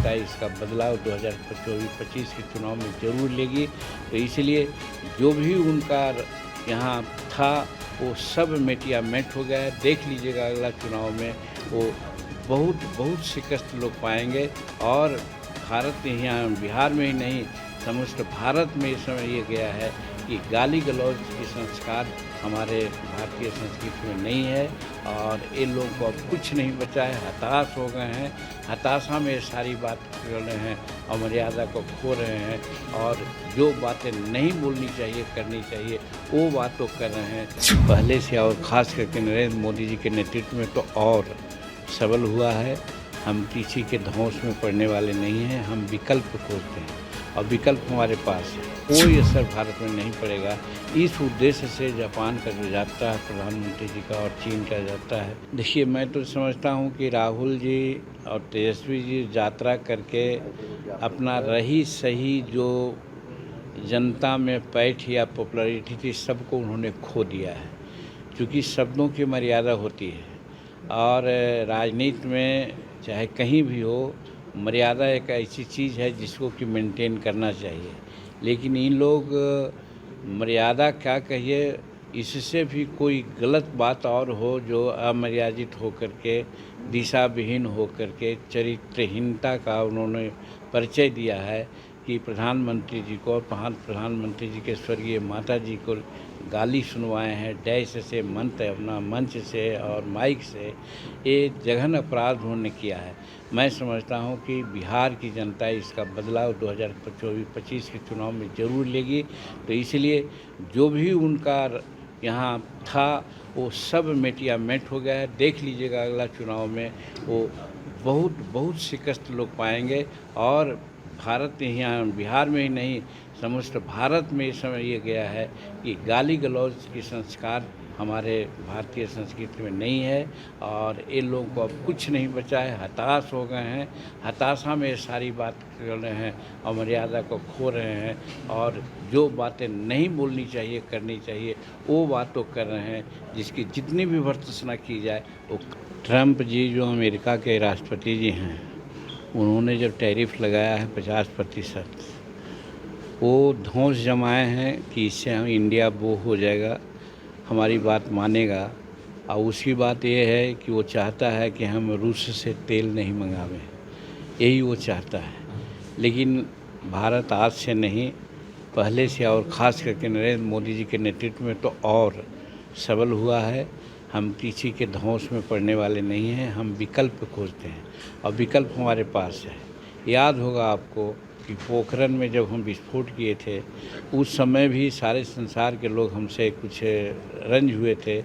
जनता इसका बदलाव 2024-25 के चुनाव में ज़रूर लेगी। तो इसलिए जो भी उनका यहाँ था वो सब मिट हो गया है। देख लीजिएगा अगला चुनाव में वो बहुत शिकस्त लोग पाएंगे और भारत यहाँ बिहार में ही नहीं समस्त भारत में इस समय ये गया है कि गाली गलौज की संस्कार हमारे भारतीय संस्कृति में नहीं है और इन लोगों को अब कुछ नहीं बचा है। हताश हो गए हैं, हताशा में सारी बात कर रहे हैं और मर्यादा को खो रहे हैं और जो बातें नहीं बोलनी चाहिए करनी चाहिए वो बात तो कर रहे हैं पहले से। और ख़ास करके नरेंद्र मोदी जी के नेतृत्व में तो और सबल हुआ है। हम किसी के धौंस में पड़ने वाले नहीं हैं, हम विकल्प खोजते हैं और विकल्प हमारे पास है। कोई असर भारत में नहीं पड़ेगा। इस उद्देश्य से जापान का जो यात्रा है प्रधानमंत्री जी का और चीन का यात्रा है, देखिए मैं तो समझता हूँ कि राहुल जी और तेजस्वी जी यात्रा करके अपना रही सही जो जनता में पैठ या पॉपुलैरिटी थी सबको उन्होंने खो दिया है। क्योंकि शब्दों की मर्यादा होती है और राजनीति में चाहे कहीं भी हो मर्यादा एक ऐसी चीज़ है जिसको कि मेंटेन करना चाहिए। लेकिन इन लोग मर्यादा क्या कहिए, इससे भी कोई गलत बात और हो जो अमर्यादित हो करके दिशा विहीन हो करके चरित्रहीनता का उन्होंने परिचय दिया है कि प्रधानमंत्री जी को प्रधानमंत्री जी के स्वर्गीय माता जी को गाली सुनवाए हैं डैश से अपना मंच से और माइक से। ये जघन अपराध उन्होंने किया है। मैं समझता हूँ कि बिहार की जनता इसका बदलाव 2024-25 के चुनाव में ज़रूर लेगी। तो इसलिए जो भी उनका यहाँ था वो सब मिट हो गया है। देख लीजिएगा अगला चुनाव में वो बहुत शिकस्त लोग पाएंगे और भारत यहाँ बिहार में ही नहीं समस्त भारत में इस समय ये गया है कि गाली गलौज की संस्कार हमारे भारतीय संस्कृति में नहीं है और इन लोगों को अब कुछ नहीं बचा है। हताश हो गए हैं, हताशा में सारी बात कर रहे हैं और मर्यादा को खो रहे हैं और जो बातें नहीं बोलनी चाहिए करनी चाहिए वो बात तो कर रहे हैं जिसकी जितनी भी भर्त्सना की जाए वो। ट्रंप जी जो अमेरिका के राष्ट्रपति जी हैं, उन्होंने जो टैरिफ लगाया है 50%, वो धौंस जमाए हैं कि इससे हम इंडिया वो हो जाएगा, हमारी बात मानेगा। और उसकी बात ये है कि वो चाहता है कि हम रूस से तेल नहीं मंगावें, यही वो चाहता है। लेकिन भारत आज से नहीं पहले से और ख़ास करके नरेंद्र मोदी जी के नेतृत्व में तो और सबल हुआ है। हम किसी के धौंस में पड़ने वाले नहीं हैं, हम विकल्प खोजते हैं और विकल्प हमारे पास है। याद होगा आपको कि पोखरण में जब हम विस्फोट किए थे उस समय भी सारे संसार के लोग हमसे कुछ रंज हुए थे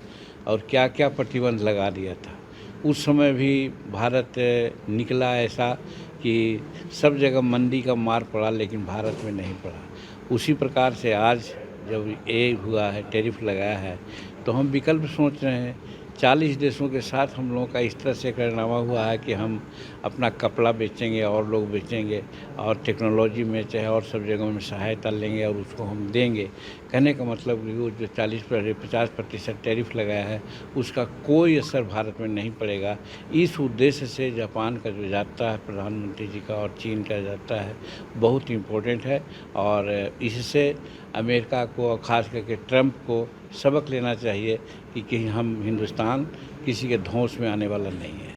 और क्या क्या प्रतिबंध लगा दिया था। उस समय भी भारत निकला ऐसा कि सब जगह मंदी का मार पड़ा लेकिन भारत में नहीं पड़ा। उसी प्रकार से आज जब ये हुआ है टैरिफ लगाया है तो हम विकल्प सोच रहे हैं। 40 देशों के साथ हम लोगों का इस तरह से करनामा हुआ है कि हम अपना कपड़ा बेचेंगे और लोग बेचेंगे और टेक्नोलॉजी में चाहे और सब जगहों में सहायता लेंगे और उसको हम देंगे। कहने का मतलब कि वो जो 50% टैरिफ लगाया है उसका कोई असर भारत में नहीं पड़ेगा। इस उद्देश्य से जापान का जो यात्रा है प्रधानमंत्री जी का और चीन का यात्रा है बहुत इम्पोर्टेंट है और इससे अमेरिका को और ख़ास करके ट्रंप को सबक लेना चाहिए कि हम हिंदुस्तान किसी के धौंस में आने वाला नहीं है।